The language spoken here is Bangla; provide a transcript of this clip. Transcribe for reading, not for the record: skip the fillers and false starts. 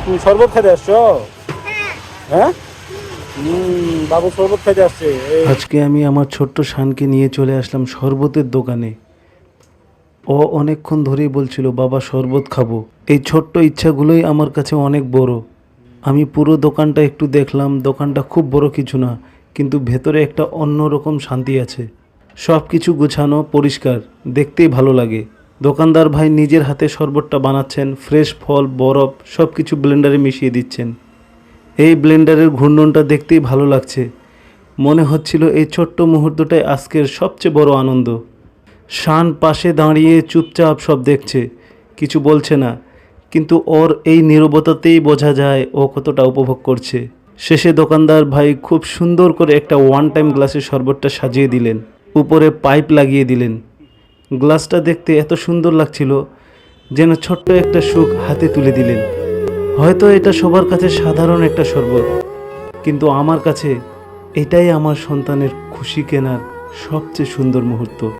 তুমি শরবত খেতে আসছো? হ্যাঁ, বাবু শরবত খেতে আসছে। আজকে আমি আমার ছোট্ট শানকে নিয়ে চলে আসলাম শরবতের দোকানে। ও অনেকক্ষণ ধরেই বলছিল বাবা শরবত খাবো। এই ছোট্ট ইচ্ছাগুলোই আমার কাছে অনেক বড়। আমি পুরো দোকানটা একটু দেখলাম। দোকানটা খুব বড় কিছু না, কিন্তু ভেতরে একটা অন্যরকম শান্তি আছে। সব কিছু গোছানো, পরিষ্কার, দেখতেই ভালো লাগে। দোকানদার ভাই নিজের হাতে শরবতটা বানাচ্ছেন। ফ্রেশ ফল, বরফ সব কিছু ব্লেন্ডারে মিশিয়ে দিচ্ছেন। এই ব্লেন্ডারের ঘূর্ণনটা দেখতেই ভালো লাগছে। মনে হচ্ছিল এই ছোট্ট মুহূর্তটাই আজকের সবচেয়ে বড় আনন্দ। শান পাশে দাঁড়িয়ে চুপচাপ সব দেখছে, কিছু বলছে না, কিন্তু ওর এই নীরবতাতেই বোঝা যায় ও কতটা উপভোগ করছে। শেষে দোকানদার ভাই খুব সুন্দর করে একটা ওয়ান টাইম গ্লাসে শরবতটা সাজিয়ে দিলেন, উপরে পাইপ লাগিয়ে দিলেন। গ্লাসটা দেখতে এত সুন্দর লাগছিল, যেন ছোট্ট একটা সুখ হাতে তুলে দিলেন। হয়তো এটা সবার কাছে সাধারণ একটা শরবত, কিন্তু আমার কাছে এটাই আমার সন্তানের খুশি কেনার সবচেয়ে সুন্দর মুহূর্ত।